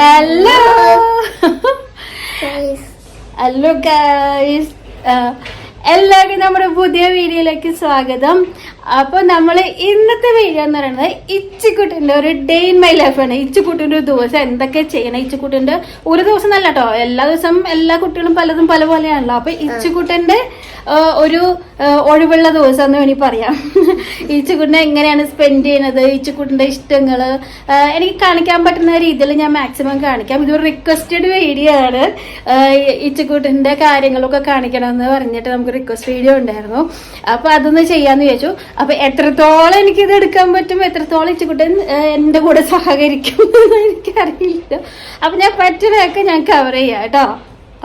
Hello. Hello guys. എല്ലാവർക്കും നമ്മുടെ പുതിയ വീഡിയോയിലേക്ക് സ്വാഗതം. അപ്പോൾ നമ്മൾ ഇന്നത്തെ വീഡിയോ എന്ന് പറയുന്നത് ഇച്ചിക്കുട്ടിന്റെ ഒരു ഡേ ഇൻ മൈ ലൈഫാണ്. ഇച്ചിക്കുട്ടിന്റെ ഒരു ദിവസം എന്തൊക്കെ ചെയ്യണം. ഇച്ചിക്കുട്ടിന്റെ ഒരു ദിവസം നല്ല കേട്ടോ, എല്ലാ ദിവസവും എല്ലാ കുട്ടികളും പലതും പല പോലെയാണല്ലോ. അപ്പൊ ഇച്ചിക്കുട്ടന്റെ ഒരു ഒഴിവുള്ള ദിവസം എന്ന് വേണമെങ്കിൽ പറയാം. ഇച്ചിക്കുട്ടിനെ എങ്ങനെയാണ് സ്പെൻഡ് ചെയ്യുന്നത്, ഇച്ചിക്കുട്ടിന്റെ ഇഷ്ടങ്ങള് എനിക്ക് കാണിക്കാൻ പറ്റുന്ന രീതിയിൽ ഞാൻ മാക്സിമം കാണിക്കാം. ഇതൊരു റിക്വസ്റ്റഡ് വീഡിയോ ആണ്. ഇച്ചിക്കുട്ടിന്റെ കാര്യങ്ങളൊക്കെ കാണിക്കണമെന്ന് പറഞ്ഞിട്ട് നമുക്ക് റിക്വസ്റ്റ് വീഡിയോ ഉണ്ടായിരുന്നു. അപ്പൊ അതൊന്ന് ചെയ്യാന്ന് വിചാരിച്ചു. അപ്പൊ എത്രത്തോളം എനിക്കിത് എടുക്കാൻ പറ്റും, എത്രത്തോളം ഇച്ചിക്കുട്ടൻ എന്റെ കൂടെ സഹകരിക്കും എനിക്കറിയില്ല. അപ്പൊ ഞാൻ പറ്റുന്നതൊക്കെ ഞാൻ കവർ ചെയ്യാം കേട്ടോ.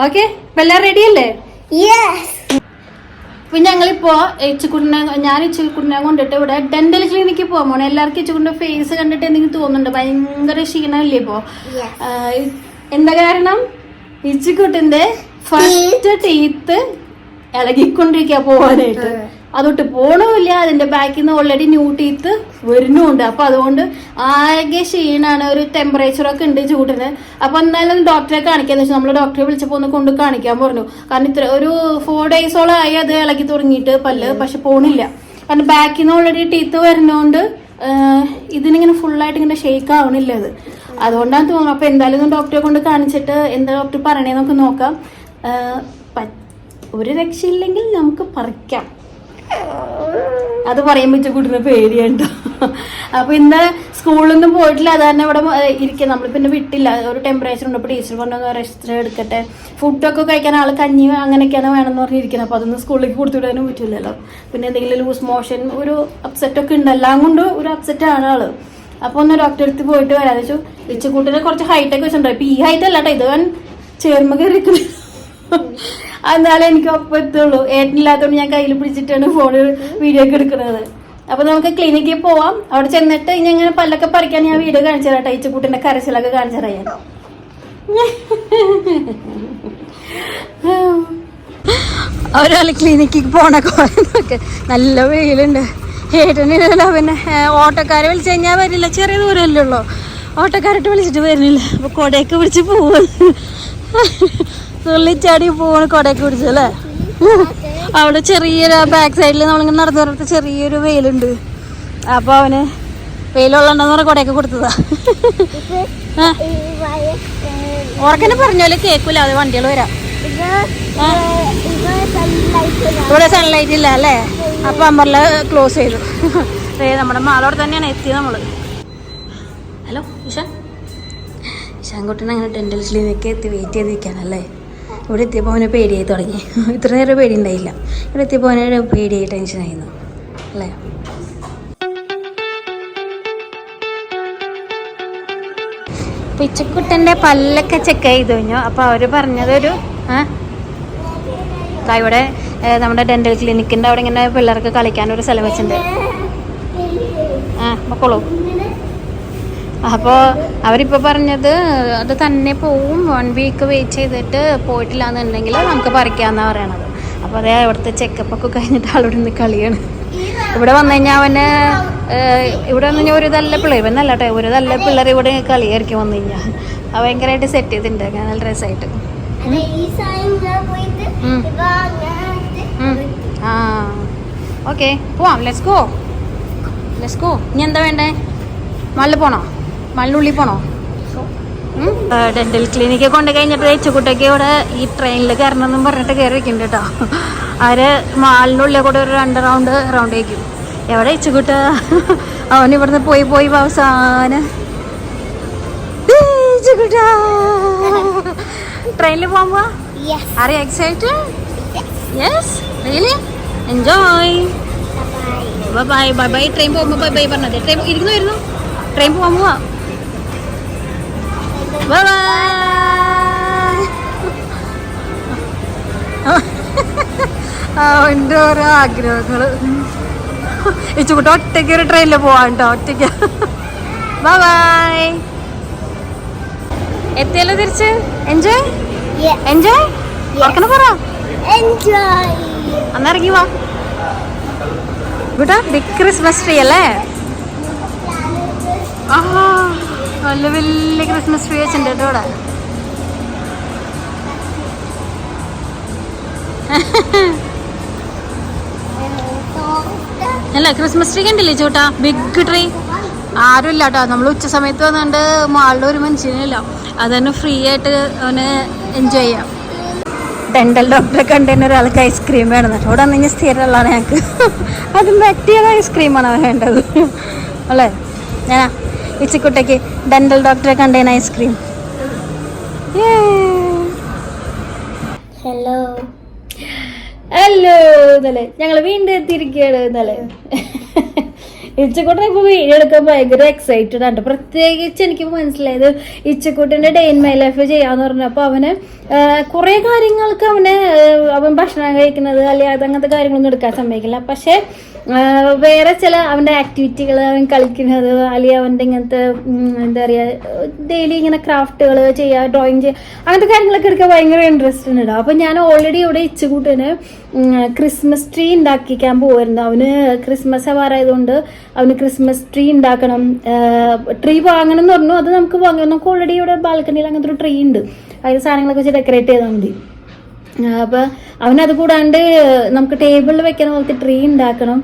ഓക്കെ, അപ്പൊ എല്ലാം റെഡി അല്ലേ? അപ്പൊ ഞങ്ങളിപ്പോ ഞാൻ ഇച്ചിക്കുട്ടിനെ കൊണ്ടിട്ട് ഇവിടെ ഡെന്റൽ ക്ലിനിക്കിൽ പോകാൻ പോണേ. എല്ലാവർക്കും ഇച്ചിക്കുട്ടിന്റെ ഫേസ് കണ്ടിട്ട് എന്തെങ്കിലും തോന്നുന്നുണ്ട്? ഭയങ്കര ക്ഷീണമല്ലേ ഇപ്പോ? എന്താ കാരണം? ഇച്ചിക്കുട്ടിന്റെ ഫസ്റ്റ് ടീത്ത് ഇളകിക്കൊണ്ടിരിക്കുക പോവാനായിട്ട്. അതൊട്ട് പോണമില്ല. അതിന്റെ ബാക്കിൽ നിന്ന് ഓൾറെഡി ന്യൂ ടീത്ത് വരുന്നുണ്ട്. അപ്പൊ അതുകൊണ്ട് ആകെ ക്ഷീണാണ്. ഒരു ടെമ്പറേച്ചറൊക്കെ ഉണ്ട് ചൂടിന്. അപ്പൊ എന്തായാലും ഡോക്ടറെ കാണിക്കാന്ന് വെച്ചാൽ നമ്മള് ഡോക്ടറെ വിളിച്ചപ്പോ ഒന്ന് കൊണ്ട് കാണിക്കാൻ പറഞ്ഞു. കാരണം ഇത്ര ഒരു 4 ഡേയ്സോളം ആയി അത് ഇളകി തുടങ്ങിയിട്ട് പല്ല്. പക്ഷെ പോണില്ല. കാരണം ബാക്കിൽ നിന്ന് ഓൾറെഡി ടീത്ത് വരുന്നോണ്ട് ഇതിനിങ്ങനെ ഫുള്ളായിട്ട് ഇങ്ങനെ ഷേക്ക് ആവണില്ല അത്. അതുകൊണ്ടാണ് തോന്നുന്നു. അപ്പൊ എന്തായാലും ഡോക്ടറെ കൊണ്ട് കാണിച്ചിട്ട് എന്താ ഡോക്ടർ പറയണേ നമുക്ക് നോക്കാം. ഒരു രക്ഷയില്ലെങ്കിൽ നമുക്ക് പറിക്കാം. അത് പറയുമ്പോ ഇച്ചിക്കുട്ടിന് പേടിയുണ്ടോ? അപ്പൊ ഇന്ന് സ്കൂളിലൊന്നും പോയിട്ടില്ല. അത് തന്നെ ഇവിടെ ഇരിക്കാം. നമ്മൾ പിന്നെ വിട്ടില്ല. ഒരു ടെമ്പറേച്ചർ ഉണ്ട്. അപ്പൊ ടീച്ചർ കൊണ്ടൊന്ന് റെസ്റ്റ് എടുക്കട്ടെ, ഫുഡൊക്കെ കഴിക്കാൻ ആള് കഞ്ഞി അങ്ങനെയൊക്കെയാണ് വേണമെന്ന് പറഞ്ഞിരിക്കുന്നത്. അപ്പൊ അതൊന്നും സ്കൂളിലേക്ക് കൊടുത്തുവിടാനും പറ്റില്ലല്ലോ. പിന്നെ എന്തെങ്കിലും ലൂസ് മോഷൻ, ഒരു അപ്സെറ്റ് ഒക്കെ ഉണ്ട്. എല്ലാം കൊണ്ട് ഒരു അപ്സെറ്റ് ആണ് ആള്. അപ്പൊ ഒന്ന് ഡോക്ടറെ അടുത്ത് പോയിട്ട് വരാന്ന് വെച്ചു. ഇച്ചിക്കുട്ടിനെ കുറച്ച് ഹൈറ്റ് ഒക്കെ വെച്ചിട്ടുണ്ടോ? ഇപ്പൊ ഈ ഹൈറ്റ് അല്ലാട്ടോ, ഇത് ചേർമ്മ കയറിക്കുന്നു. എന്നാലും എനിക്ക് ഒപ്പം എത്തുള്ളൂ. ഏട്ടനില്ലാത്തതുകൊണ്ട് ഞാൻ കയ്യിൽ പിടിച്ചിട്ടാണ് ഫോണ് വീഡിയോ ഒക്കെ എടുക്കുന്നത്. അപ്പൊ നമുക്ക് ക്ലിനിക്കിൽ പോവാം. അവിടെ ചെന്നിട്ട് ഇനി ഇങ്ങനെ പല്ലൊക്കെ പറിക്കാൻ ഞാൻ വീഡിയോ കാണിച്ചു തരാം. ഇച്ചിക്കുട്ടിന്റെ കരച്ചിലൊക്കെ കാണിച്ചു തരാം. ഒരാള് ക്ലിനിക്കിൽ പോണ കോലൊക്കെ നല്ല വെയിലുണ്ട്. ഏട്ടനില്ല. പിന്നെ ഓട്ടോക്കാരെ വിളിച്ചു കഴിഞ്ഞാൽ വരില്ല. ചെറിയ ദൂരമല്ലേ ഉള്ളൂ. ഓട്ടോക്കാരിട്ട് വിളിച്ചിട്ട് വരുന്നില്ല. അപ്പൊ കൊടയൊക്കെ പിടിച്ച് പോവാണ്. തുള്ളിച്ചാടി പോവാണ് കൊടയൊക്കെ പിടിച്ചല്ലേ. അവിടെ ചെറിയൊരു ബാക്ക് സൈഡിൽ നമ്മളിങ്ങനെ നടന്നു പറഞ്ഞിട്ട് ചെറിയൊരു വെയിലുണ്ട്. അപ്പൊ അവന് വെയിലുള്ളണ്ടെന്ന് പറഞ്ഞ കൊടയൊക്കെ കൊടുത്തതാ. ഉറക്കനെ പറഞ്ഞോലെ കേൾക്കൂല. അത് വണ്ടികൾ വരാം. ഇവിടെ സൺലൈറ്റ് ഇല്ല അല്ലേ? അപ്പൊ അമ്മറില് ക്ലോസ് ചെയ്തു. നമ്മുടെ മാളോടെ തന്നെയാണ് എത്തിയത് നമ്മള്. ഹലോ ഇഷാൻകുട്ടൻ അങ്ങനെ ഡെന്റൽ ക്ലിനിക്ക് എത്തി വെയിറ്റ് ചെയ്തിരിക്കാനല്ലേ. ഇവിടെ എത്തിയപ്പോൾ അവന് പേടിയായി തുടങ്ങി. ഇത്ര നേരം പേടി ഉണ്ടായില്ല. ഇവിടെ എത്തിയപ്പോൾ അവന് പേടിയായി, ടെൻഷനായിരുന്നു അല്ലേ. അപ്പോൾ ഇച്ചക്കുട്ടൻ്റെ പല്ലൊക്കെ ചെക്ക് ചെയ്ത് കഴിഞ്ഞു. അപ്പോൾ അവർ പറഞ്ഞതൊരു ഇവിടെ നമ്മുടെ ഡെന്റൽ ക്ലിനിക്കിൻ്റെ അവിടെ ഇങ്ങനെ പിള്ളേർക്ക് കളിക്കാനൊരു സ്ഥലം വെച്ചിട്ടുണ്ട്. മക്കളോ. അപ്പോൾ അവരിപ്പോൾ പറഞ്ഞത് അത് തന്നെ പോവും. 1 വീക്ക് വെയിറ്റ് ചെയ്തിട്ട് പോയിട്ടില്ല എന്നുണ്ടെങ്കിൽ നമുക്ക് പറിക്കാമെന്നാണ് പറയണത്. അപ്പോൾ അതേ അവിടുത്തെ ചെക്കപ്പൊക്കെ കഴിഞ്ഞിട്ട് ആളോട് നിന്ന് കളിയാണ്. ഇവിടെ വന്നു കഴിഞ്ഞാൽ അവന് ഇവിടെ വന്നു കഴിഞ്ഞാൽ ഒരു നല്ല പിള്ളേർ ഇവന്നല്ല കേട്ടോ, ഒരു നല്ല പിള്ളേർ ഇവിടെ കളിയായിരിക്കും വന്നു കഴിഞ്ഞാൽ. അത് ഭയങ്കരമായിട്ട് സെറ്റ് ചെയ്തിട്ടുണ്ട്. നല്ല രസമായിട്ട്. ഓക്കെ പോവാം. Let's go. ഇനി എന്താ വേണ്ടേ? മള്ളിൽ പോണോ? മള്ളിനുള്ളിൽ പോണോ? ഡെന്റൽ ക്ലിനിക്ക് കൊണ്ട് കഴിഞ്ഞിട്ട് ഇച്ചുകുട്ടയ്ക്ക് ഇവിടെ ഈ ട്രെയിനിൽ കയറണമെന്നും പറഞ്ഞിട്ട് കയറി വെക്കുന്നുണ്ട് കേട്ടോ. അവര് മാളിനുള്ളിൽ കൂടെ ഒരു 2 റൗണ്ട് വയ്ക്കും. എവിടെ ഇച്ചുകുട്ട? അവൻ ഇവിടുന്ന് പോയി അവസാനം ട്രെയിനിൽ പോകാൻ പോവാ. Are you excited? Yes, really enjoy. Bye. Train പോകുമ്പോൾ ബൈ പറഞ്ഞത്. ട്രെയിൻ ഇരുന്നു. ട്രെയിൻ പോകാൻ പോവാ. അവൻ്റെ ഓരോ ആഗ്രഹങ്ങള്. ഇച്ചുകൂട്ട ഒറ്റയ്ക്ക് ഒരു ട്രെയിനിൽ പോവാൻ കേട്ടോ. ഒറ്റയ്ക്ക്. ബൈ. എത്തിയല്ലോ തിരിച്ച്. എൻജോയ് പറ. അന്നിറങ്ങി വാ. ഇവിടെ ബിഗ് ക്രിസ്മസ് ട്രീ അല്ലേ? നല്ല വലിയ ക്രിസ്മസ് ട്രീ വെച്ചിട്ടുണ്ട് കേട്ടോ ഇവിടെ. അല്ല ക്രിസ്മസ് ട്രീ കണ്ടില്ലേ ചോട്ടാ, ബിഗ് ട്രീ. ആരും ഇല്ല കേട്ടോ, നമ്മൾ ഉച്ച സമയത്ത് വന്നുകൊണ്ട് മാളിൽ ഒരു മനുഷ്യനില്ല, അതന്നെ ഫ്രീ ആയിട്ട് അവന് എൻജോയ് ചെയ്യാം. ഡെന്റൽ ഡോക്ടറെ കണ്ടതിന് ഒരാൾക്ക് ഐസ്ക്രീം വേണം കേട്ടോ. ഇവിടെ വന്നു സ്ഥിരമുള്ളതാണ് ഞങ്ങൾക്ക്. അതും പറ്റിയത് ഐസ്ക്രീമാണ് വേണ്ടത് അല്ലേ. ഞാനാ ഇച്ചിക്കുട്ടയ്ക്ക് ഡെന്റൽ ഡോക്ടറെ കണ്ടതിന് ഐസ്ക്രീം. ഹലോ ഹലോ ഇന്നലെ ഞങ്ങൾ വീണ്ടും എത്തിയിരിക്കുകയാണ്. ഇന്നലെ ഇച്ചക്കൂട്ടൻ ഇപ്പൊ വീഡിയോ എടുക്കാൻ ഭയങ്കര എക്സൈറ്റഡ് ആണ്. പ്രത്യേകിച്ച് എനിക്ക് മനസ്സിലായത് ഇച്ചക്കൂട്ടിന്റെ ഡേ ഇൻ മൈ ലൈഫ് ചെയ്യാന്ന് പറഞ്ഞപ്പോ അവന് കുറെ കാര്യങ്ങൾക്ക് അവൻ ഭക്ഷണം കഴിക്കുന്നത് അല്ലെങ്കിൽ അങ്ങനത്തെ കാര്യങ്ങളൊന്നും എടുക്കാൻ സമ്മതിക്കില്ല. പക്ഷെ വേറെ ചില അവന്റെ ആക്ടിവിറ്റികൾ, അവൻ കളിക്കുന്നത് അല്ലെങ്കിൽ അവന്റെ ഇങ്ങനത്തെ എന്താ പറയാ ഡെയിലി ഇങ്ങനെ ക്രാഫ്റ്റുകൾ ചെയ്യുക, ഡ്രോയിങ് ചെയ്യുക, അങ്ങനത്തെ കാര്യങ്ങളൊക്കെ എടുക്കാൻ ഭയങ്കര ഇൻട്രസ്റ്റ് ഉണ്ട്. അപ്പൊ ഞാൻ ഓൾറെഡി ഇവിടെ ഇച്ചുകൂട്ടിന് ക്രിസ്മസ് ട്രീ ഉണ്ടാക്കിക്കാൻ പോവായിരുന്നു. അവന് ക്രിസ്മസ് ആവാറായതുകൊണ്ട് അവന് ക്രിസ്മസ് ട്രീ ഉണ്ടാക്കണം, ട്രീ വാങ്ങണം എന്ന് പറഞ്ഞു. അത് നമുക്ക് വാങ്ങാം, നമുക്ക് ഓൾറെഡി ഇവിടെ ബാൽക്കണിയിൽ അങ്ങനത്തെ ഒരു ട്രീ ഉണ്ട്, അതിൽ സാധനങ്ങളൊക്കെ വെച്ച് ഡെക്കറേറ്റ് ചെയ്താൽ മതി. അപ്പൊ അവനത് കൂടാണ്ട് നമുക്ക് ടേബിളിൽ വെക്കുന്ന പോലത്തെ ട്രീ ഉണ്ടാക്കണം,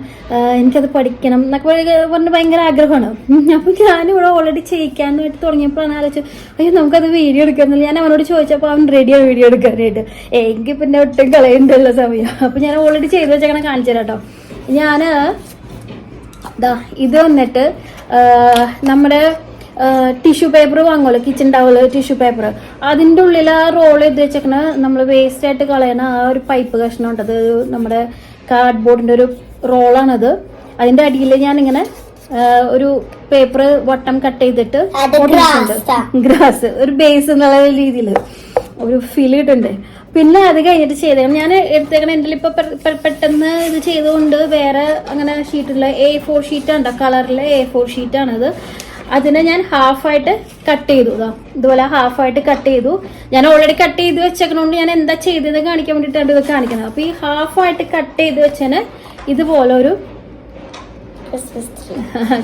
എനിക്കത് പഠിക്കണം എന്നൊക്കെ പറഞ്ഞ് ഭയങ്കര ആഗ്രഹമാണ്. അപ്പൊ ഞാനിവിടെ ഓൾറെഡി ചെയ്യിക്കാനായിട്ട് തുടങ്ങിയപ്പോഴാണ് ആലോചിച്ചു, അയ്യോ നമുക്കത് വീഡിയോ എടുക്കുന്നില്ല. ഞാൻ അവനോട് ചോദിച്ചപ്പോൾ അവൻ റെഡിയാണ് വീഡിയോ എടുക്കാനായിട്ട്. എനിക്ക് പിന്നെ ഒട്ടും കളയുന്നുണ്ടല്ല സമയം. അപ്പൊ ഞാൻ ഓൾറെഡി ചെയ്ത് വെച്ചേക്കണം, കാണിച്ചു തരാം കേട്ടോ. ഞാന് ഇത് വന്നിട്ട് നമ്മുടെ ടിഷ്യൂ പേപ്പർ വാങ്ങുമല്ലോ, കിച്ചൺ ടവൽ ടിഷ്യൂ പേപ്പർ, അതിൻ്റെ ഉള്ളിൽ ആ റോൾ ചെയ്ത് വെച്ചേക്കണ നമ്മൾ വേസ്റ്റ് ആയിട്ട് കളയണ ആ ഒരു പൈപ്പ് കഷ്ണം ഉണ്ട്. അത് നമ്മുടെ കാർഡ്ബോർഡിന്റെ ഒരു റോളാണത്. അതിന്റെ അടിയിൽ ഞാനിങ്ങനെ ഒരു പേപ്പർ വട്ടം കട്ട് ചെയ്തിട്ട് ഗ്രാസ് ഒരു ബേസ് എന്നുള്ള രീതിയിൽ ഒരു ഫീൽ കിട്ടുന്നുണ്ട്. പിന്നെ അത് കഴിഞ്ഞിട്ട് ചെയ്തേക്കണം. ഞാൻ എടുത്തേക്കണം എൻ്റെ ഇപ്പൊ പെട്ടെന്ന് ഇത് ചെയ്തുകൊണ്ട് വേറെ അങ്ങനെ ഷീറ്റുള്ള A4 ഷീറ്റാണ്, കളറിലെ A4 ഷീറ്റാണത്. അതിനെ ഞാൻ ഹാഫായിട്ട് കട്ട് ചെയ്തു. ഇതുപോലെ ഹാഫായിട്ട് കട്ട് ചെയ്തു. ഞാൻ ഓൾറെഡി കട്ട് ചെയ്ത് വെച്ചേക്കണോണ്ട് ഞാൻ എന്താ ചെയ്തത് കാണിക്കാൻ വേണ്ടിയിട്ടാണ് ഇത് കാണിക്കുന്നത്. അപ്പൊ ഈ ഹാഫായിട്ട് കട്ട് ചെയ്ത് വെച്ചതിന് ഇതുപോലെ ഒരു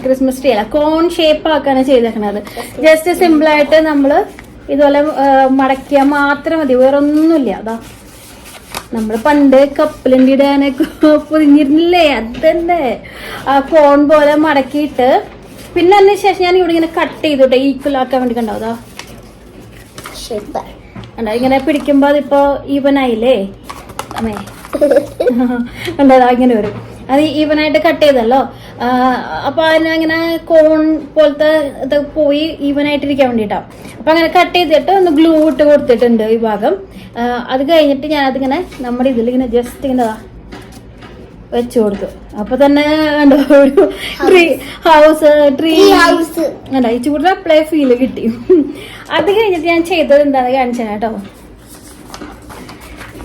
ക്രിസ്മസ് ട്രീ അല്ല, കോൺ ഷേപ്പ് ആക്കാണ് ചെയ്തേക്കണത്. ജസ്റ്റ് സിമ്പിൾ ആയിട്ട് നമ്മള് ഇതുപോലെ മടക്കിയാൽ മാത്രം മതി, വേറൊന്നുമില്ല. നമ്മൾ പണ്ട് കപ്പലിൻ്റെ ഇടാനൊക്കെ പൊതിഞ്ഞിരുന്നില്ലേ, അതന്നെ ആ കോൺ പോലെ മടക്കിയിട്ട് പിന്നെ അതിന് ശേഷം ഞാൻ ഇവിടെ ഇങ്ങനെ കട്ട് ചെയ്തോട്ടെ ഈക്വൽ ആക്കാൻ വേണ്ടി. കണ്ടോ ഇങ്ങനെ പിടിക്കുമ്പോ അതിപ്പോ ഈവൻ ആയില്ലേ അമ്മേ, കണ്ടോ ഇങ്ങനെ വരും. അത് ഈവനായിട്ട് കട്ട് ചെയ്തല്ലോ. അപ്പൊ അതിനങ്ങനെ കോൺ പോലത്തെ ഇത് പോയി ഈവനായിട്ടിരിക്കാൻ വേണ്ടിയിട്ടാ. അപ്പൊ അങ്ങനെ കട്ട് ചെയ്തിട്ട് ഒന്ന് ഗ്ലൂ ഇട്ട് കൊടുത്തിട്ടുണ്ട് ഈ ഭാഗം. അത് കഴിഞ്ഞിട്ട് ഞാൻ അതിങ്ങനെ നമ്മുടെ ഇതിലിങ്ങനെ ജസ്റ്റ് ഇങ്ങനെ വെച്ചു കൊടുത്തു. അപ്പൊ തന്നെ കണ്ടോ ഒരു ട്രീ ഹൗസ് കണ്ടോ, ഈ ചൂട് അപ്ലൈ ഫീല് കിട്ടി. അത് കഴിഞ്ഞിട്ട് ഞാൻ ചെയ്തത് എന്താണെന്ന് കാണിച്ചു കേട്ടോ.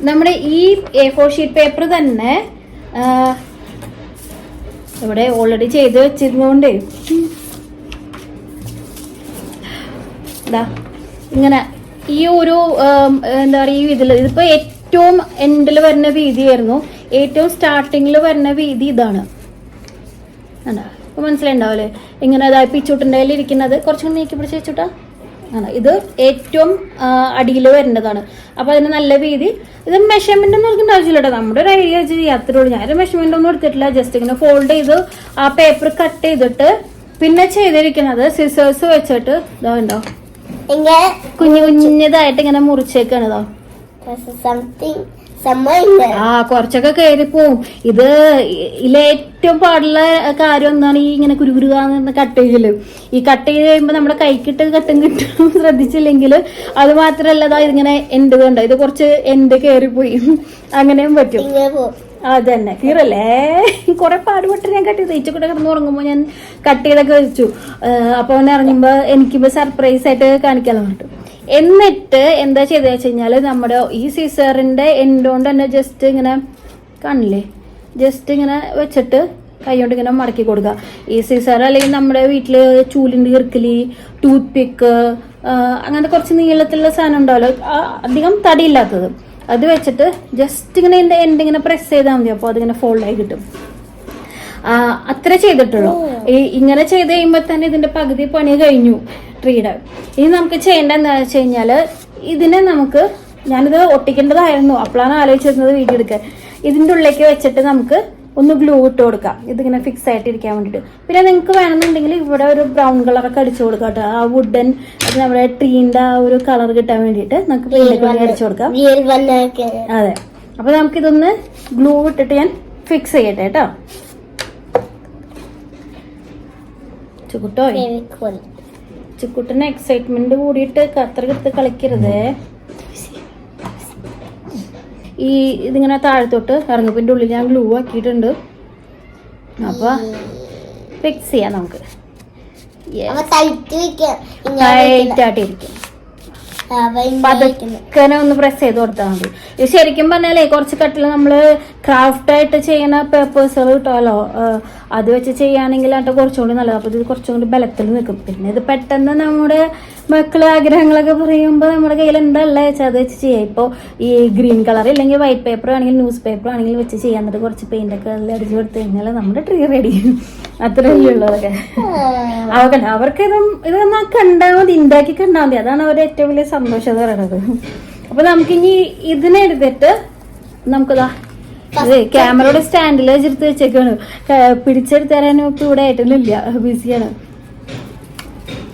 നമ്മുടെ ഈ A4 ഷീറ്റ് പേപ്പർ തന്നെ ഇവിടെ ഓൾറെഡി ചെയ്ത് വെച്ചിരുന്നോണ്ടേ ഇങ്ങനെ ഈ ഒരു എന്താ പറയുക ഈ ഇതിപ്പോ ഏറ്റവും എൻഡിൽ വരുന്ന വീതിയായിരുന്നു, ഏറ്റവും സ്റ്റാർട്ടിങ്ങിൽ വരുന്ന വീതി ഇതാണ്. അപ്പൊ മനസ്സിലായിണ്ടാവല്ലേ ഇങ്ങനെ പിച്ചൂട്ടിൻ്റെ കയ്യിൽ ഇരിക്കുന്നത്. കുറച്ചുകൂടി നീക്കി പിടിച്ച് വെച്ചിട്ടാ ഇത് ഏറ്റവും അടിയിൽ വരേണ്ടതാണ്. അപ്പൊ അതിന് നല്ല വീതി. ഇത് മെഷർമെന്റ് ഒന്നും എടുക്കേണ്ട ആവശ്യമില്ല കേട്ടോ, നമ്മുടെ ഒരു ഐഡിയ വെച്ച് ചെയ്യാത്തതുള്ളൂ. ഞാൻ മെഷർമെന്റ് ഒന്നും എടുത്തിട്ടില്ല, ജസ്റ്റ് ഇങ്ങനെ ഫോൾഡ് ചെയ്ത് ആ പേപ്പർ കട്ട് ചെയ്തിട്ട് പിന്നെ ചെയ്തിരിക്കുന്നത് സിസേഴ്സ് വെച്ചിട്ട് ഇതാണ്ടോ കുഞ്ഞു കുഞ്ഞതായിട്ട് ഇങ്ങനെ മുറിച്ചേക്കാണ്. ഇതോ കുറച്ചൊക്കെ കയറിപ്പോവും. ഇതിലേറ്റവും പാടുള്ള കാര്യം എന്താണ് ഈ ഇങ്ങനെ കുരുകുരുകാന്ന് കട്ട് ചെയ്യല്. ഈ കട്ട് ചെയ്ത് കഴിയുമ്പോ നമ്മുടെ കൈക്കിട്ട് കട്ടും കിട്ടും ശ്രദ്ധിച്ചില്ലെങ്കിൽ. അത് മാത്രല്ല ഇതിങ്ങനെ എൻഡ് കണ്ടോ, ഇത് കുറച്ച് എൻഡ് കയറിപ്പോയി, അങ്ങനെയും പറ്റും. അതന്നെ കീറല്ലേ, കുറെ പാടുപെട്ട് ഞാൻ കട്ട് ചെയ്ത് ഇച്ചക്കൂടെ കിടന്ന് ഉറങ്ങുമ്പോ ഞാൻ കട്ട് ചെയ്തൊക്കെ വെച്ചു. അപ്പൊ അവൻ ഇറങ്ങുമ്പോ എനിക്കിപ്പോ സർപ്രൈസ് ആയിട്ട് കാണിക്കാലോ പറ്റും. എന്നിട്ട് എന്താ ചെയ്തെന്ന് വെച്ച് കഴിഞ്ഞാല് നമ്മുടെ ഈ സീസറിന്റെ എൻഡോണ്ട് തന്നെ ജസ്റ്റ് ഇങ്ങനെ കാണില്ലേ, ജസ്റ്റ് ഇങ്ങനെ വെച്ചിട്ട് കൈ കൊണ്ട് ഇങ്ങനെ മടക്കി കൊടുക്കുക. ഈ സീസർ അല്ലെങ്കിൽ നമ്മുടെ വീട്ടില് ചൂലിന്റെ ഇറുക്കലി, ടൂത്ത് പിക്ക്, അങ്ങനത്തെ കുറച്ച് നീളത്തിലുള്ള സാധനം ഉണ്ടാവല്ലോ, അധികം തടിയില്ലാത്തത്, അത് വെച്ചിട്ട് ജസ്റ്റ് ഇങ്ങനെ എൻഡ് ഇങ്ങനെ പ്രസ് ചെയ്താൽ മതി. അപ്പോൾ അതിങ്ങനെ ഫോൾഡ് ആയി കിട്ടും. അത്ര ചെയ്തിട്ടുള്ളൂ. ഇങ്ങനെ ചെയ്ത് കഴിയുമ്പോ തന്നെ ഇതിന്റെ പകുതി പണി കഴിഞ്ഞു ട്രീയുടെ. ഇനി നമുക്ക് ചെയ്യേണ്ട എന്താ വെച്ച് കഴിഞ്ഞാല് ഇതിനെ നമുക്ക്, ഞാനിത് ഒട്ടിക്കേണ്ടതായിരുന്നു, അപ്പോഴാണ് ആലോചിച്ചിരുന്നത് വീഡിയോ എടുക്കാൻ. ഇതിന്റെ ഉള്ളിലേക്ക് വെച്ചിട്ട് നമുക്ക് ഒന്ന് ഗ്ലൂ ഇട്ട് കൊടുക്കാം, ഇതിങ്ങനെ ഫിക്സ് ആയിട്ട് ഇരിക്കാൻ വേണ്ടിട്ട്. പിന്നെ നിങ്ങൾക്ക് വേണമെന്നുണ്ടെങ്കിൽ ഇവിടെ ഒരു ബ്രൗൺ കളറൊക്കെ അടിച്ചു കൊടുക്കാം കേട്ടോ. ആ വുഡൻ നമ്മുടെ ട്രീന്റെ ആ ഒരു കളർ കിട്ടാൻ വേണ്ടിട്ട് നമുക്ക് പെയിന്റ് അടിച്ചു കൊടുക്കാം. അതെ, അപ്പൊ നമുക്കിതൊന്ന് ഗ്ലൂ ഇട്ടിട്ട് ഞാൻ ഫിക്സ് ചെയ്യട്ടെ കേട്ടോ. ചുക്കുട്ടന് എക്സൈറ്റ്മെന്റ് കൂടിയിട്ട് കത്രക്കെടുത്ത് കളിക്കരുത്. ഈ ഇതിങ്ങനെ താഴത്തോട്ട് ഇറങ്ങിപ്പിന്റെ ഉള്ളിൽ ഞാൻ ഗ്ലൂ ആക്കിയിട്ടുണ്ട്. അപ്പൊ ഫിക്സ് ചെയ്യാം നമുക്ക്. ടൈറ്റ് ആയിട്ടിരിക്കും. പതുക്കനെ ഒന്ന് പ്രസ് ചെയ്ത് കൊടുത്താൽ മതി. ഇത് ശരിക്കും പറഞ്ഞാലേ കുറച്ച് കട്ടില് നമ്മള് ക്രാഫ്റ്റ് ആയിട്ട് ചെയ്യുന്ന പേപ്പേഴ്സുകൾ കിട്ടുമല്ലോ, അത് വെച്ച് ചെയ്യുകയാണെങ്കിൽ ആയിട്ട് കുറച്ചുകൂടി നല്ലത്. അപ്പൊ ഇത് കുറച്ചും കൂടി ബലത്തിൽ നിൽക്കും. പിന്നെ ഇത് പെട്ടെന്ന് നമ്മുടെ മക്കളെ ആഗ്രഹങ്ങളൊക്കെ പറയുമ്പോൾ നമ്മുടെ കയ്യിൽ എന്താ വെച്ചാൽ അത് വെച്ച് ചെയ്യാം. ഇപ്പോൾ ഈ ഗ്രീൻ കളർ ഇല്ലെങ്കിൽ വൈറ്റ് പേപ്പർ ആണെങ്കിൽ ന്യൂസ് പേപ്പർ ആണെങ്കിൽ വെച്ച് ചെയ്യാൻ, എന്നിട്ട് കുറച്ച് പെയിന്റ് ഒക്കെ അടിച്ചു കൊടുത്തു കഴിഞ്ഞാൽ നമ്മുടെ ട്രീ റെഡി. അത്രയല്ലേ ഉള്ളതൊക്കെ. അവർക്ക് ഇതൊന്നും കണ്ടാൽ മതി, ഉണ്ടാക്കി കണ്ടാൽ മതി. അതാണ് അവരുടെ ഏറ്റവും വലിയ സന്തോഷം എന്ന് പറയുന്നത്. അപ്പൊ നമുക്കിനി ഇതിനെ എടുത്തിട്ട് നമുക്കിതാ ക്യാമറയുടെ സ്റ്റാൻഡിൽ വെച്ചെടുത്ത് വെച്ചേക്കാണ്. പിടിച്ചെടുത്ത് തരാനും ഒക്കെ ഇവിടെ ആയിട്ടില്ല, ബിസിയാണ്.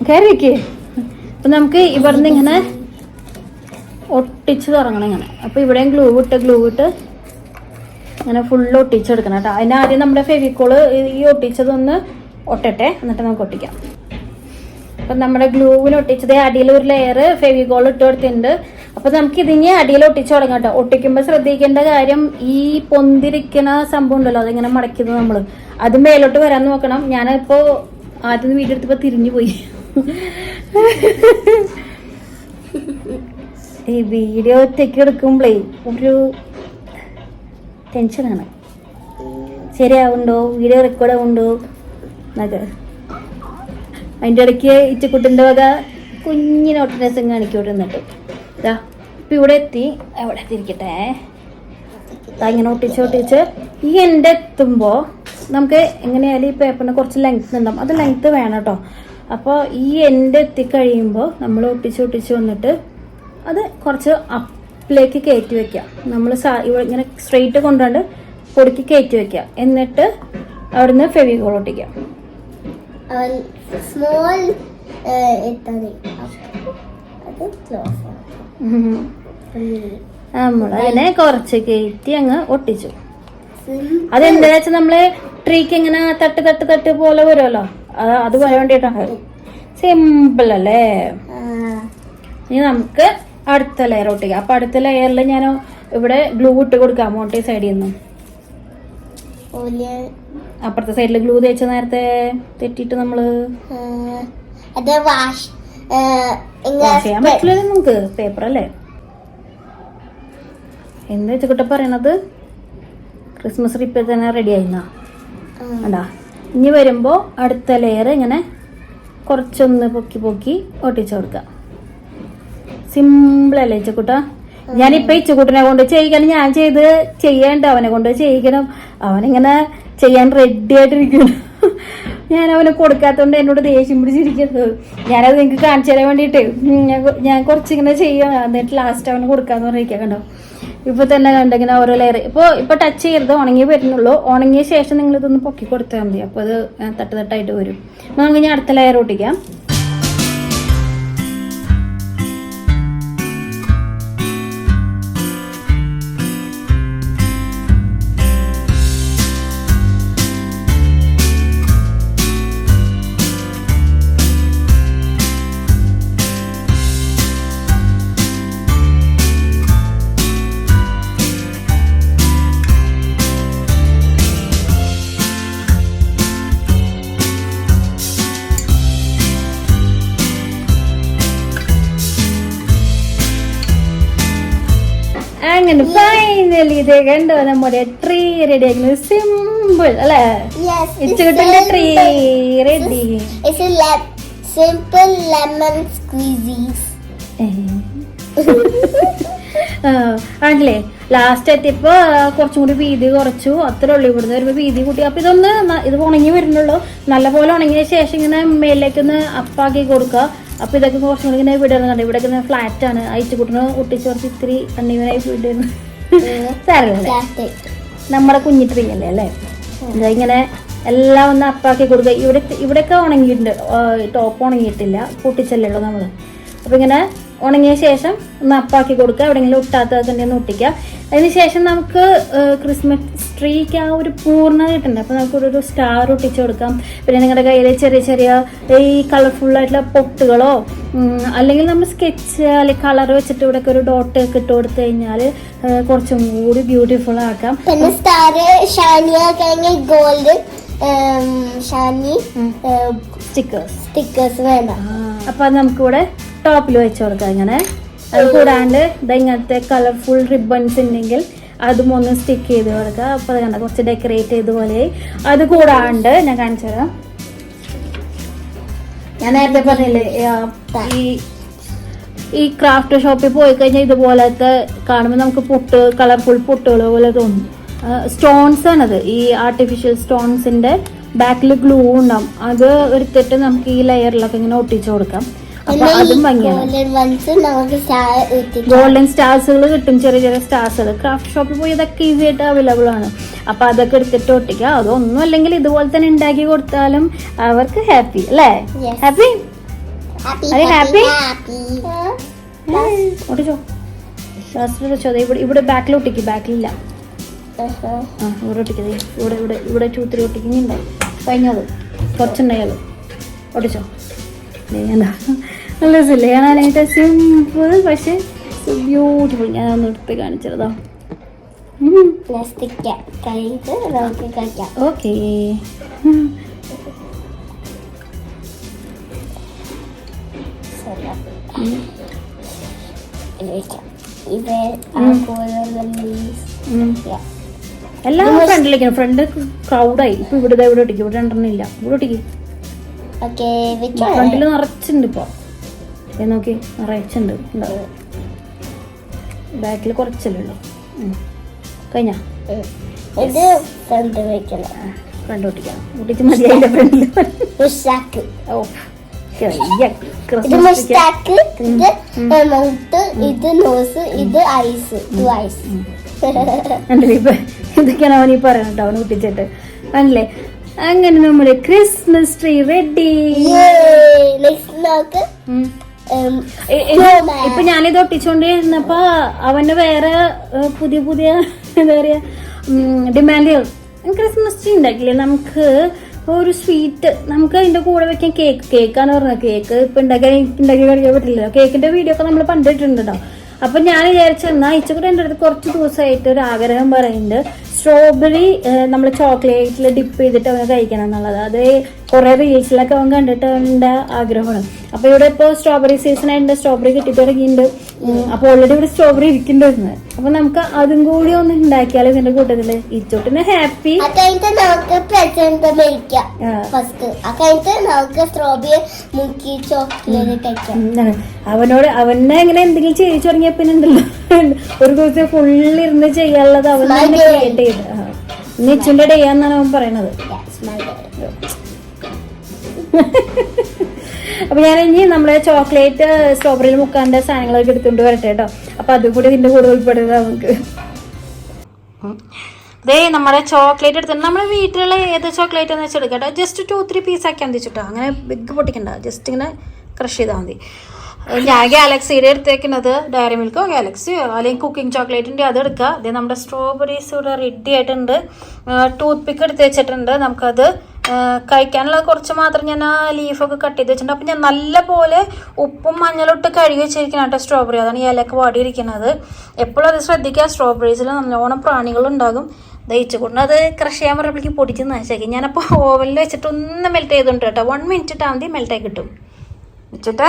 കയറിക്കേ. അപ്പൊ നമുക്ക് ഇവിടുന്ന് ഇങ്ങനെ ഒട്ടിച്ച് തുടങ്ങണം ഇങ്ങനെ. അപ്പൊ ഇവിടെയും ഗ്ലൂ ഇട്ട് ഇങ്ങനെ ഫുള്ള് ഒട്ടിച്ചെടുക്കണം കേട്ടോ. അതിനാദ്യം നമ്മുടെ ഫെവിക്കോള് ഈ ഒട്ടിച്ചതൊന്ന് ഒട്ടട്ടെ, എന്നിട്ട് നമുക്ക് ഒട്ടിക്കാം. അപ്പൊ നമ്മുടെ ഗ്ലൂവിന് ഒട്ടിച്ചത് അടിയിൽ ഒരു ലെയർ ഫെവിക്കോൾ ഇട്ട് കൊടുത്തിട്ടുണ്ട്. അപ്പൊ നമുക്ക് ഇതിനെ അടിയിൽ ഒട്ടിച്ചു തുടങ്ങാം കേട്ടോ. ഒട്ടിക്കുമ്പോൾ ശ്രദ്ധിക്കേണ്ട കാര്യം, ഈ പൊന്തിരിക്കുന്ന സംഭവം ഉണ്ടല്ലോ, അതിങ്ങനെ മടക്കുന്നത് നമ്മള്, അത് മേലോട്ട് വരാൻ നോക്കണം. ഞാനിപ്പോ ആദ്യം വീഡിയോ എടുത്തപ്പോ തിരിഞ്ഞു പോയി. ഈ വീഡിയോ ഒറ്റയ്ക്ക് എടുക്കുമ്പോഴേ ഒരു ടെൻഷനാണ്. ശരിയാവുണ്ടോ, വീഡിയോ റെക്കോർഡ് ആവുണ്ടോ എന്നൊക്കെ. അതിൻ്റെ ഇടയ്ക്ക് ഇച്ചക്കുട്ടിൻ്റെ വക കുഞ്ഞിന് ഒട്ടനസം കാണിക്കോട്ട് എന്നിട്ട് ഇതാ ഇപ്പം ഇവിടെ എത്തി. എവിടെ എത്തിയിരിക്കട്ടെ, ഇങ്ങനെ ഒട്ടിച്ച് ഈ എൻ്റെ എത്തുമ്പോൾ നമുക്ക് എങ്ങനെയായാലും ഈ പേപ്പറിന് കുറച്ച് ലെങ്ത് ഉണ്ടാവും. അത് ലെങ്ത് വേണം കേട്ടോ. അപ്പോൾ ഈ എൻ്റെ എത്തിക്കഴിയുമ്പോൾ നമ്മൾ ഒട്ടിച്ച് വന്നിട്ട് അത് കുറച്ച് അപ്പിലേക്ക് കയറ്റി വെക്കാം. നമ്മൾ ഇവിടെ ഇങ്ങനെ സ്ട്രെയിറ്റ് കൊണ്ടുകൊണ്ട് പൊടിക്ക് കയറ്റി വെക്കാം. എന്നിട്ട് അവിടുന്ന് ഫെവിക്കോൾ ഒട്ടിക്കാം. നമ്മളതിനെ കുറച്ച് കയറ്റി അങ്ങ് ഒട്ടിച്ചു. അതെന്താ വെച്ചാൽ നമ്മള് ട്രീക്ക് ഇങ്ങനെ തട്ട് പോലെ വരുമല്ലോ, അത് വരാൻ വേണ്ടിയിട്ടാണ്. സിമ്പിൾ അല്ലേ. ഇനി നമുക്ക് അടുത്ത ലെയർ ഒട്ടിക്കാം. അപ്പൊ അടുത്ത ലെയറിൽ ഞാൻ ഇവിടെ ഗ്ലൂ ഇട്ട് കൊടുക്കാം. മോട്ടേ സൈഡിൽ നിന്നും അപ്പുറത്തെ സൈഡിൽ ഗ്ലൂ തേച്ച നേരത്തെ തെറ്റിട്ട് നമ്മള് വാഷ് ചെയ്യാൻ പറ്റില്ലല്ലോ നമുക്ക്, പേപ്പർ അല്ലേ. എന്ന് വെച്ചിട്ട് പറയണത് ക്രിസ്മസ് ട്രീ ഇപ്പൊ തന്നെ റെഡി ആയിരുന്നാ അണ്ടാ. ഇനി വരുമ്പോ അടുത്ത ലെയർ ഇങ്ങനെ കുറച്ചൊന്ന് പൊക്കി ഒട്ടിച്ചു കൊടുക്കാം. സിമ്പിൾ അല്ലേ ഇച്ചക്കുട്ട. ഞാനിപ്പൊ ഇച്ചക്കുട്ടനെ കൊണ്ട് ചെയ്യിക്കണം. ഞാൻ ചെയ്യണ്ട, അവനെ കൊണ്ട് ചെയ്യിക്കണം. അവനിങ്ങനെ ചെയ്യാൻ റെഡി ആയിട്ടിരിക്കണം. ഞാൻ അവനെ കൊടുക്കാത്തോണ്ട് എന്നോട് ദേഷ്യം പിടിച്ചിരിക്കുന്നത്. ഞാനത് നിങ്ങൾക്ക് കാണിച്ചു തരാൻ വേണ്ടിട്ട് ഞാൻ കുറച്ചിങ്ങനെ ചെയ്യാം, എന്നിട്ട് ലാസ്റ്റ് അവന് കൊടുക്കാന്ന് പറഞ്ഞിരിക്കാം. കണ്ടോ, ഇപ്പൊ തന്നെ കണ്ടിങ്ങനെ ഓരോ ലെയർ. ഇപ്പൊ ടച്ച് ചെയ്യരുത്, ഉണങ്ങി വരുന്നുള്ളൂ. ഉണങ്ങിയ ശേഷം നിങ്ങൾ ഇതൊന്ന് പൊക്കി കൊടുത്താൽ മതി. അപ്പൊ അത് തട്ടായിട്ട് വരും. നമുക്ക് ഇനി അടുത്ത ലെയർ ഒട്ടിക്കാം. അങ്ങനെ ഫൈനലി ഇത് കണ്ടോ, നമ്മുടെ ട്രീ റെഡി ആക്കുന്നത്. സിമ്പിൾ അല്ലേ? ഇച്ചക്കുട്ടന്റെ ട്രീ റെഡി. സിമ്പിൾ ലെമൺ സ്ക്വീസീസ് ആണല്ലേ. ലാസ്റ്റ് എത്തിയപ്പോ കുറച്ചും കൂടി വീതി കുറച്ചു, അത്രേ ഉള്ളൂ. ഇവിടുന്ന് വരുമ്പോ വീതി കൂട്ടി. അപ്പൊ ഇത് ഉണങ്ങി വരുന്നുള്ളൂ. നല്ലപോലെ ഉണങ്ങിയ ശേഷം ഇങ്ങനെ മേലേക്ക് ഒന്ന് അപ്പാക്കി കൊടുക്കുക. അപ്പൊ ഇതൊക്കെ കുറച്ചും കൂടി ഇങ്ങനെ വിടുന്നുണ്ട്. ഇവിടെ ഇങ്ങനെ ഫ്ലാറ്റ് ആണ്. അയച്ചുകൂട്ടിന് ഒട്ടിച്ച് കുറച്ച് ഇത്തിരി അണ്ണീവനായി വിടുന്നു. സാരല്ലേ, നമ്മുടെ കുഞ്ഞി ട്രീ അല്ലേ അല്ലേ. ഇങ്ങനെ എല്ലാം ഒന്ന് അപ്പാക്കി കൊടുക്കുക. ഇവിടെയൊക്കെ ഉണങ്ങിയിട്ടുണ്ട്, ടോപ്പ് ഉണങ്ങിയിട്ടില്ല, പൊട്ടിച്ചല്ലേ ഉള്ളൂ നമ്മള്. അപ്പൊ ഇങ്ങനെ ഉണങ്ങിയ ശേഷം ഒന്ന് അപ്പാക്കി കൊടുക്കുക. എവിടെയെങ്കിലും ഒട്ടാത്തതൊക്കെ ഉണ്ടെങ്കിൽ ഒട്ടിക്കുക. അതിനുശേഷം നമുക്ക് ക്രിസ്മസ് ട്രീക്ക് ആ ഒരു പൂർണ്ണത കിട്ടുന്നുണ്ട്. അപ്പൊ നമുക്കൊരു സ്റ്റാർ ഒട്ടിച്ചു കൊടുക്കാം. പിന്നെ നിങ്ങളുടെ കയ്യിൽ ചെറിയ ചെറിയ ഈ കളർഫുൾ ആയിട്ടുള്ള പൊട്ടുകളോ അല്ലെങ്കിൽ നമ്മൾ സ്കെച്ച് അല്ലെങ്കിൽ കളർ വെച്ചിട്ട് ഇവിടെ ഒരു ഡോട്ട് ഒക്കെ ഇട്ട് കൊടുത്തു കഴിഞ്ഞാൽ കുറച്ചും കൂടി ബ്യൂട്ടിഫുൾ ആക്കാം. പിന്നെ സ്റ്റാർ ഗോൾഡ് ഷാനി സ്റ്റിക്കേഴ്സ് വേണ്ട. അപ്പൊ അത് നമുക്കിവിടെ ടോപ്പിൽ വെച്ച് കൊടുക്കാം. ഇങ്ങനെ അത് കൂടാണ്ട് ഇങ്ങനത്തെ കളർഫുൾ റിബൺസ് ഉണ്ടെങ്കിൽ അതും ഒന്ന് സ്റ്റിക്ക് ചെയ്ത് കൊടുക്കുക. അപ്പൊ അത് കണ്ട കുറച്ച് ഡെക്കറേറ്റ് ചെയ്ത പോലെ. അത് കൂടാണ്ട് ഞാൻ കാണിച്ചു തരാം. ഞാൻ നേരത്തെ പറഞ്ഞില്ലേ ഈ ക്രാഫ്റ്റ് ഷോപ്പിൽ പോയി കഴിഞ്ഞാൽ ഇതുപോലത്തെ കാണുമ്പോൾ നമുക്ക് കളർഫുൾ പൊട്ടുകൾ പോലെ തോന്നും. സ്റ്റോൺസ് ആണത്. ഈ ആർട്ടിഫിഷ്യൽ സ്റ്റോൺസിന്റെ ബാക്കിൽ ഗ്ലൂ ഉണ്ടാവും. അത് എടുത്തിട്ട് നമുക്ക് ഈ ലെയറിലൊക്കെ ഇങ്ങനെ ഒട്ടിച്ചു കൊടുക്കാം. അപ്പൊ അതും ഭംഗിയാണ്. ഗോൾഡൻ സ്റ്റാർസുകൾ കിട്ടും, ചെറിയ ചെറിയ സ്റ്റാർസുകൾ. ക്രാഫ്റ്റ് ഷോപ്പിൽ പോയി ഇതൊക്കെ ഈസി ആയിട്ട് അവൈലബിൾ ആണ്. അപ്പൊ അതൊക്കെ എടുത്തിട്ട് ഒട്ടിക്കുക. അതൊന്നും അല്ലെങ്കിൽ ഇതുപോലെ തന്നെ ഉണ്ടാക്കി കൊടുത്താലും അവർക്ക് ഹാപ്പി അല്ലേ. ഹാപ്പി ഹാപ്പി ഒട്ടിച്ചോ. ഇവിടെ ബാക്കിൽ ഒട്ടിക്കും, ബാക്കിലില്ല. ഇവിടെ ഒട്ടിക്കത് ഇവിടെ 2-3 ഒട്ടിക്കുന്നുണ്ടാവും. കഴിഞ്ഞത് കുറച്ചുണ്ടായാലും ഒട്ടിച്ചോ. എന്താ നല്ല രസമില്ലേ കാണാനായിട്ട്? സിമ്പിൾ പക്ഷെ ബ്യൂട്ടിഫുൾ. ഞാൻ ഒന്ന് എടുത്ത് കാണിച്ചതാ. ഓക്കെ, എല്ലാം ഫ്രണ്ടിലേക്കാണ്. ഫ്രണ്ട് ക്രൗഡായി. ഇപ്പൊ ഇവിടെ ഒട്ടിക്കും. ഇവിടെ രണ്ടെണ്ണില്ല. ഇവിടെ ഒട്ടിക്കും. ഫ്രണ്ടില് നിറച്ചുണ്ട്. ഇപ്പൊ നോക്കി നിറച്ചുണ്ട്. ബാക്കിൽ കുറച്ചല്ലേ ഉള്ളു. കഴിഞ്ഞ ഫ്രണ്ട് ഒട്ടിക്കണം. ഒട്ടിച്ച് മതിയായില്ല ഫ്രണ്ടില്. ഓ ഇതൊക്കെയാണ് അവൻ ഈ പറയണട്ടോ. അവൻ ഒട്ടിച്ചിട്ട് അല്ലേ. അങ്ങനെ നമ്മുടെ ക്രിസ്മസ് ട്രീ റെഡി. ഇപ്പൊ ഞാനിത് ഒട്ടിച്ചോണ്ടിരുന്നപ്പോ അവന് വേറെ പുതിയ എന്താ പറയാ ഡിമാൻഡുകൾ. ക്രിസ്മസ് ട്രീ ഉണ്ടാക്കില്ലേ, നമുക്ക് ഒരു സ്വീറ്റ് നമുക്ക് അതിന്റെ കൂടെ വെക്കാൻ കേക്കാണ് പറഞ്ഞത്. കേക്ക് ഇപ്പൊ ഉണ്ടാക്കി കഴിക്കാൻ പറ്റില്ലല്ലോ. കേക്കിന്റെ വീഡിയോ ഒക്കെ നമ്മൾ പണ്ടിട്ടുണ്ടോ. അപ്പൊ ഞാൻ വിചാരിച്ചെന്നാ ഇച്ചക്കൂടെ എൻ്റെ അടുത്ത് കുറച്ച് ദിവസമായിട്ട് ഒരു ആഗ്രഹം പറയുന്നുണ്ട്. സ്ട്രോബെറി നമ്മൾ ചോക്ലേറ്റിൽ ഡിപ്പ് ചെയ്തിട്ട് അവന് കഴിക്കണം എന്നുള്ളത്. അത് കുറെ റീൽസിലൊക്കെ അവൻ കണ്ടിട്ട് അവൻ്റെ ആഗ്രഹമാണ്. അപ്പൊ ഇവിടെ ഇപ്പൊ സ്ട്രോബെറി സീസൺ ആയിട്ട് സ്ട്രോബെറി കിട്ടി തുടങ്ങിയിട്ടുണ്ട്. അപ്പൊ ഓൾറെഡി ഇവിടെ സ്ട്രോബെറി ഇരിക്കുന്നുണ്ടായിരുന്നു. അപ്പൊ നമുക്ക് അതും കൂടി ഒന്ന് ഉണ്ടാക്കിയാൽ ഇതിന്റെ കൂട്ടത്തില് ഇച്ചോട്ടിന് ഹാപ്പി. അവനെ എങ്ങനെ എന്തെങ്കിലും ചെയ്യിച്ചു തുടങ്ങിയ പിന്നെ ഉണ്ടല്ലോ ഒരു ദിവസം ഫുള്ളിരുന്ന് ചെയ്യാനുള്ളത് അവൻ തന്നെ ക്രിയേറ്റ് ചെയ്ത്. നിച്ചുന്റെ ഡേ എന്നാണ് അവൻ പറയണത്. അപ്പൊ ഞാൻ ഇനി നമ്മളെ ചോക്ലേറ്റ് സ്ട്രോബെറിയിൽ മുക്കാൻ്റെ സാധനങ്ങളൊക്കെ എടുത്തുകൊണ്ട് വരട്ടെ കേട്ടോ. അപ്പൊ അതും കൂടി ഇതിന്റെ കൂടെ ഉൾപ്പെടുന്നത് നമുക്ക്. അതേ നമ്മുടെ ചോക്ലേറ്റ് എടുത്തിട്ട് നമ്മുടെ വീട്ടിലുള്ള ഏത് ചോക്ലേറ്റ് എന്ന് വെച്ചാൽ എടുക്കട്ടോ. ജസ്റ്റ് 2-3 പീസ് ആക്കി അന്തിച്ചിട്ടോ. അങ്ങനെ ബിഗ് പൊട്ടിക്കണ്ട, ജസ്റ്റ് ഇങ്ങനെ ക്രഷ് ചെയ്താൽ മതി. ഞാൻ ഗാലക്സിയുടെ എടുത്തേക്കുന്നത് ഡയറി മിൽക്കോ ഗാലക്സിയോ അല്ലെങ്കിൽ കുക്കിംഗ് ചോക്ലേറ്റിൻ്റെ അത് എടുക്കുക. അതേ നമ്മുടെ സ്ട്രോബെറീസ് ഇവിടെ റെഡി ആയിട്ടുണ്ട്. ടൂത്ത് പിക്ക് എടുത്ത് വെച്ചിട്ടുണ്ട്. നമുക്കത് കഴിക്കാനുള്ളത് കുറച്ച് മാത്രം ഞാൻ ആ ലീഫൊക്കെ കട്ട് ചെയ്ത് വെച്ചിട്ടുണ്ട്. അപ്പം ഞാൻ നല്ല പോലെ ഉപ്പും മഞ്ഞളിട്ട് കഴുകി വെച്ചിരിക്കണം കേട്ടോ സ്ട്രോബെറി. അതാണ് ഈ ഇലയൊക്കെ വാടിയിരിക്കുന്നത്. എപ്പോഴും അത് ശ്രദ്ധിക്കുക. സ്ട്രോബെറീസിൽ നല്ലോണം പ്രാണികളുണ്ടാകും. ദഹിച്ചുകൊണ്ട് അത് ക്രഷ് ചെയ്യാൻ പറയുമ്പോഴേക്കും പൊടിച്ച് നശിച്ചാക്കി. ഞാനപ്പോൾ ഓവനിൽ വെച്ചിട്ട് ഒന്ന് മെൽറ്റ് ചെയ്തുകൊണ്ട് കേട്ടോ. 1 മിനിറ്റ് ഇട്ടാൽ മതി, മെൽറ്റായി കിട്ടും. വെച്ചിട്ട്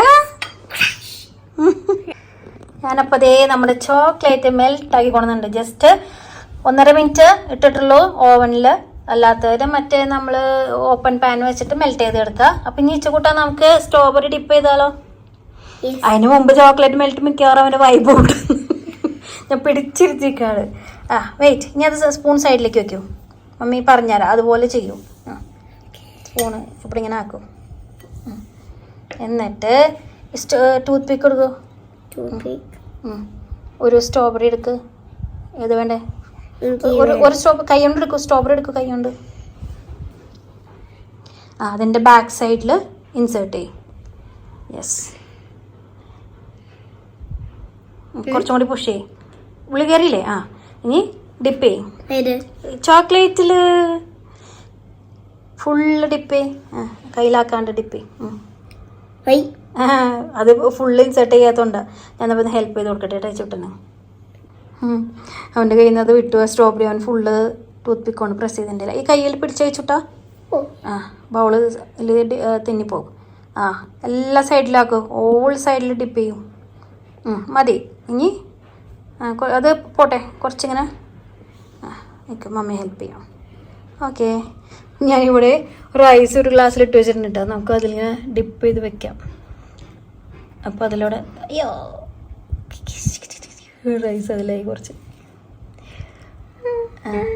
ഞാനപ്പോൾ അതേ നമ്മുടെ ചോക്ലേറ്റ് മെൽറ്റാക്കി കൊണ്ടുവന്നുണ്ട്. ജസ്റ്റ് 1.5 മിനിറ്റ് ഇട്ടിട്ടുള്ളൂ ഓവനിൽ. അല്ലാത്തവര് മറ്റേ നമ്മൾ ഓപ്പൺ പാൻ വെച്ചിട്ട് മെൽറ്റ് ചെയ്ത് എടുക്കുക. അപ്പം ഇനി ഇച്ചുകൂട്ടാൻ നമുക്ക് സ്ട്രോബെറി ഡിപ്പ് ചെയ്താലോ. അതിന് മുമ്പ് ചോക്ലേറ്റ് മെൽറ്റ് മിക്കവാറും അവൻ്റെ വൈബ് കൂട്ടും. ഞാൻ പിടിച്ചിരുത്തിക്കാണ്. ആ വെയിറ്റ്, ഇനി അത് സ്പൂൺ സൈഡിലേക്ക് വെക്കൂ. മമ്മി പറഞ്ഞുതരാം, അതുപോലെ ചെയ്യൂ. സ്പൂണ് ഇവിടെ ഇങ്ങനെ ആക്കും. എന്നിട്ട് ടൂത്ത് പിക്ക് എടുക്കൂ. ഒരു സ്ട്രോബെറി എടുക്ക്. ഏത് വേണ്ടേ? ഒരു കൈ കൊണ്ട് എടുക്കൂ. സ്ട്രോബെറി എടുക്കൂ കൈ കൊണ്ട്. അതിൻ്റെ ബാക്ക് സൈഡിൽ ഇൻസേർട്ട് ചെയ്യും. യെസ്, കുറച്ചും കൂടി പുഷ് ചെയ്യും. ഉള്ളി കയറിയില്ലേ? ഇനി ഡിപ്പ് ചെയ്യും. ചോക്ലേറ്റിൽ ഫുള്ള് ഡിപ്പ് ചെയ്യും. കയ്യിലാക്കാണ്ട് ഡിപ്പ് ചെയ്യും. അത് ഫുള്ള് ഇൻസേർട്ട് ചെയ്യാത്തതുകൊണ്ട് ഞാനപ്പോൾ ഹെൽപ്പ് ചെയ്ത് കൊടുക്കട്ടെ ടൈച്ചുട്ടന്. അവൻ്റെ കയ്യിൽ നിന്ന് അത് വിട്ടു. സ്ട്രോബെറി അവൻ ഫുള്ള് ടൂത്ത് പിക്ക് കൊണ്ട് പ്രസ് ചെയ്തിട്ടില്ല. ഈ കയ്യിൽ പിടിച്ച് വെച്ചിട്ടാ ബൗള് തിന്നിപ്പോകും. എല്ലാ സൈഡിലാക്കും. ഓൾ സൈഡിൽ ഡിപ്പ് ചെയ്യും. മതി. ഇനി അത് പോട്ടെ, കുറച്ചിങ്ങനെ എനിക്ക് മമ്മി ഹെൽപ്പ് ചെയ്യാം. ഓക്കെ, ഞാനിവിടെ റൈസ് ഒരു ഗ്ലാസ്സിലിട്ട് വെച്ചിട്ടുണ്ട് കേട്ടോ. നമുക്ക് അതിലിങ്ങനെ ഡിപ്പ് ചെയ്ത് വെക്കാം. അപ്പോൾ അതിലൂടെ അയ്യോ റൈസ് അതിലായി കുറച്ച്.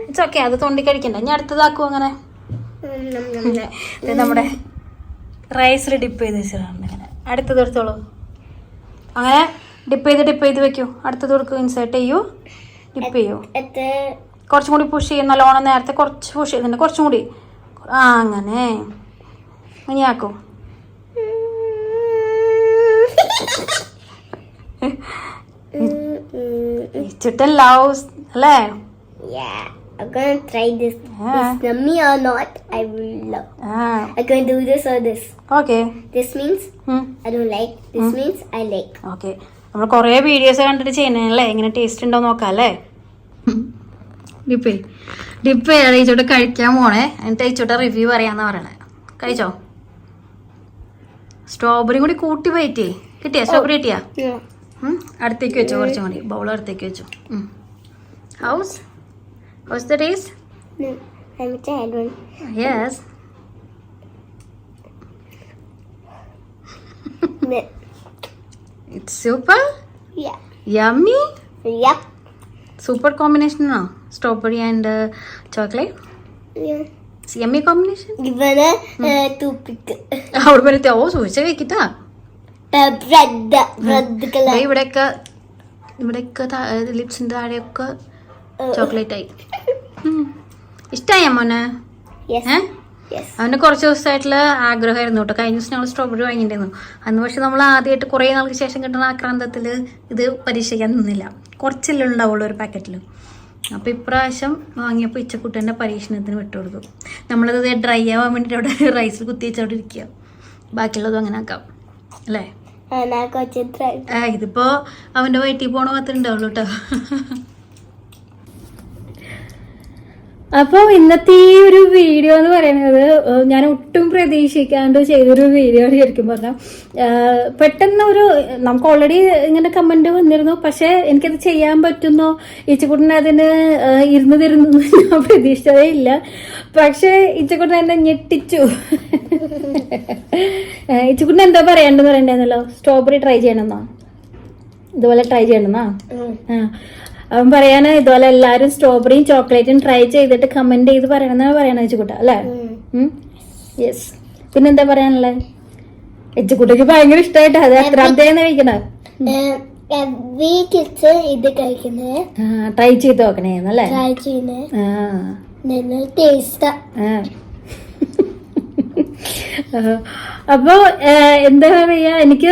ഇറ്റ്സ് ഓക്കെ, അത് തൊണ്ടി കഴിക്കണ്ട. ഞാൻ അടുത്തതാക്കും. അങ്ങനെ നമ്മുടെ റൈസിൽ ഡിപ്പ് ചെയ്ത് വെച്ചിട്ടുണ്ട്. അങ്ങനെ അടുത്തത് എടുത്തോളൂ. അങ്ങനെ ഡിപ്പ് ചെയ്ത് വെക്കൂ. അടുത്തത് കൊടുക്കൂ. ഇൻസേർട്ട് ചെയ്യൂ. ഡിപ്പ് ചെയ്യൂ. കുറച്ചും കൂടി പുഷ് ചെയ്യും. നല്ലോണം നേരത്തെ കുറച്ച് പുഷ് ചെയ്തിട്ടുണ്ട്. കുറച്ചും കൂടി. അങ്ങനെ ഇനി ആക്കൂ. ചുട്ടൻ ലവ്സ് അല്ലേ? I'm going to try this. It's yummy or not, I will love. I'm going to do this or this. Okay. This means I don't like. This means I like. Okay. നമ്മൾ കുറേ videos കണ്ടിട്ട് ചെയ്യുന്നതല്ലേ, എങ്ങനെ taste ഉണ്ടോ നോക്കാം അല്ലേ? Dip ടീച്ചോട്ട് കഴിക്കാൻ പോണേ. എന്നിട്ട് ടീച്ചോട്ട് റിവ്യൂ പറയാമെന്നാണ് പറയണേ. കഴിച്ചോ? സ്ട്രോബെറി കൂടി കൂട്ടി വെയിറ്റ് കിട്ടിയാ? സ്ട്രോബെറി കിട്ടിയാ? അടുത്തേക്ക് വെച്ചോ. കുറച്ചും കൂടി ബൗൾ അടുത്തേക്ക് വെച്ചോ. How's the taste? No, I'm a child one. Yes. It's super? Yeah. Yummy? Yep. Super combination, no? Strawberry and chocolate? Yeah. It's yummy combination? Given a toothpick. അവിടെ വരത്തെ ചോദിച്ചാൽ വെക്കിട്ടാ. Red color. ഇവിടെയൊക്കെ ലിപ്സിൻ്റെ താഴെയൊക്കെ ചോക്ലേറ്റ് ആയി. ഇഷ്ടമായ മോനെ? അവന് കുറച്ച് ദിവസമായിട്ടുള്ള ആഗ്രഹമായിരുന്നു കേട്ടോ. കഴിഞ്ഞ ദിവസം ഞങ്ങൾ സ്ട്രോബെറി വാങ്ങിയിട്ടുണ്ടായിരുന്നു. അന്ന് പക്ഷെ നമ്മൾ ആദ്യമായിട്ട് കുറേ നാൾക്ക് ശേഷം കിട്ടുന്ന ആക്രാന്തത്തിൽ ഇത് പരീക്ഷിക്കാൻ നിന്നില്ല. കുറച്ചല്ലേ ഉണ്ടാവുള്ളൂ ഒരു പാക്കറ്റിൽ. അപ്പോൾ ഇപ്രാവശ്യം വാങ്ങിയപ്പോൾ ഇച്ചക്കുട്ടൻ്റെ പരീക്ഷണത്തിന് വിട്ടുകൊടുത്തു. നമ്മളത് ഡ്രൈ ആവാൻ വേണ്ടിയിട്ട് അവിടെ റൈസിൽ കുത്തി വെച്ചവിടെ ഇരിക്കുക. ബാക്കിയുള്ളതും അങ്ങനെ ആക്കാം അല്ലേ? ഇതിപ്പോൾ അവൻ്റെ വയറ്റിൽ പോകണ മാത്രമേ ഉണ്ടാവുള്ളൂ കേട്ടോ. അപ്പോൾ ഇന്നത്തെ ഈ ഒരു വീഡിയോ എന്ന് പറയുന്നത് ഞാൻ ഒട്ടും പ്രതീക്ഷിക്കാണ്ട് ചെയ്തൊരു വീഡിയോ ആണ്. ശരിക്കും പറഞ്ഞാൽ പെട്ടെന്ന് നമുക്ക് ഓൾറെഡി ഇങ്ങനെ കമന്റ് വന്നിരുന്നു. പക്ഷെ എനിക്കത് ചെയ്യാൻ പറ്റുന്നോ, ഇച്ചക്കുട്ടനെ അതിന് ഇരുന്ന് തരുന്നു ഞാൻ പ്രതീക്ഷിച്ചതേ ഇല്ല. പക്ഷെ ഇച്ചക്കുട്ടൻ എന്നെ ഞെട്ടിച്ചു. ഇച്ചക്കുട്ടൻ എന്താ പറയണ്ടെന്ന് പറയണ്ടെന്നല്ലോ? Strawberry try ചെയ്യണമെന്നോ? ഇതുപോലെ ട്രൈ ചെയ്യണമെന്നാ? അവൻ പറയാന് ഇതുപോലെ എല്ലാരും സ്ട്രോബെറിയും ചോക്ലേറ്റും ട്രൈ ചെയ്തിട്ട് കമന്റ് ചെയ്ത് പറയണമെന്നാണ് പറയണ എച്ചുകുട്ട അല്ലേ? യെസ്. പിന്നെന്താ പറയാനുള്ളേ? എച്ചുകുട്ടക്ക് ഭയങ്കര ഇഷ്ടമായിട്ട് അത് എത്രാമത്തേന്ന് കഴിക്കണേ? ഇത് കഴിക്കുന്നത് ട്രൈ ചെയ്ത് നോക്കണേന്നല്ലേ? അപ്പൊ എന്താ പറയാ, എനിക്ക്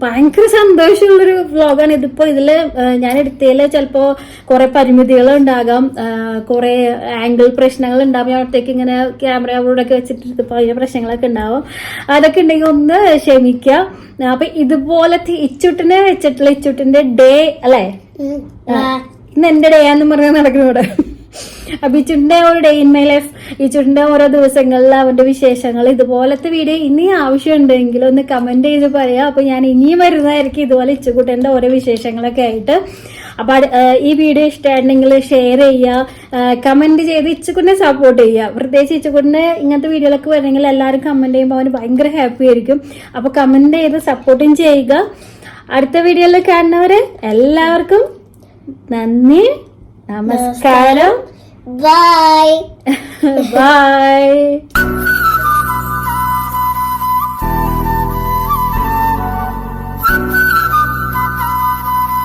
ഭയങ്കര സന്തോഷമുള്ളൊരു വ്ളോഗാണ് ഇതിപ്പോ. ഇതില് ഞാൻ എടുത്തതിൽ ചിലപ്പോ കുറെ പരിമിതികൾ ഉണ്ടാകാം, കുറെ ആംഗിൾ പ്രശ്നങ്ങൾ ഉണ്ടാവും. അവിടത്തേക്ക് ഇങ്ങനെ ക്യാമറ അവിടെ ഒക്കെ വെച്ചിട്ട് അതിന്റെ പ്രശ്നങ്ങളൊക്കെ ഉണ്ടാവും. അതൊക്കെ ഉണ്ടെങ്കിൽ ഒന്ന് ക്ഷമിക്കാം. അപ്പൊ ഇതുപോലത്തെ ഇച്ചുട്ടിനെ വെച്ചിട്ടുള്ള ഇച്ചുട്ടിന്റെ ഡേ അല്ലേ, ഇന്ന് എന്റെ ഡേ ആന്ന് പറഞ്ഞാൽ നടക്കുന്നൂടെ. അപ്പൊ ഇച്ചുട്ടിന്റെ ഒരു ഡേ ഇൻ മൈ ലൈഫ്, ഇച്ചുട്ടിന്റെ ഓരോ ദിവസങ്ങളിൽ അവന്റെ വിശേഷങ്ങൾ, ഇതുപോലത്തെ വീഡിയോ ഇനി ആവശ്യമുണ്ടെങ്കിൽ ഒന്ന് കമന്റ് ചെയ്ത് പറയാം. അപ്പൊ ഞാൻ ഇനിയും വരുന്നതായിരിക്കും ഇതുപോലെ ഇച്ചുകുട്ടന്റെ ഓരോ വിശേഷങ്ങളൊക്കെ ആയിട്ട്. അപ്പൊ ഈ വീഡിയോ ഇഷ്ടമായിട്ടുണ്ടെങ്കിൽ ഷെയർ ചെയ്യുക, കമന്റ് ചെയ്ത് ഇച്ചുകുട്ടിനെ സപ്പോർട്ട് ചെയ്യുക. പ്രത്യേകിച്ച് ഇച്ചുകുട്ടിന് ഇങ്ങനത്തെ വീഡിയോകളൊക്കെ വരണമെങ്കിൽ എല്ലാവരും കമന്റ് ചെയ്യുമ്പോൾ അവന് ഭയങ്കര ഹാപ്പി ആയിരിക്കും. അപ്പൊ കമന്റ് ചെയ്ത് സപ്പോർട്ടും ചെയ്യുക. അടുത്ത വീഡിയോയിൽ കാണുന്നവരെ എല്ലാവർക്കും നന്ദി, നമസ്കാരം, Bye. ബൈ.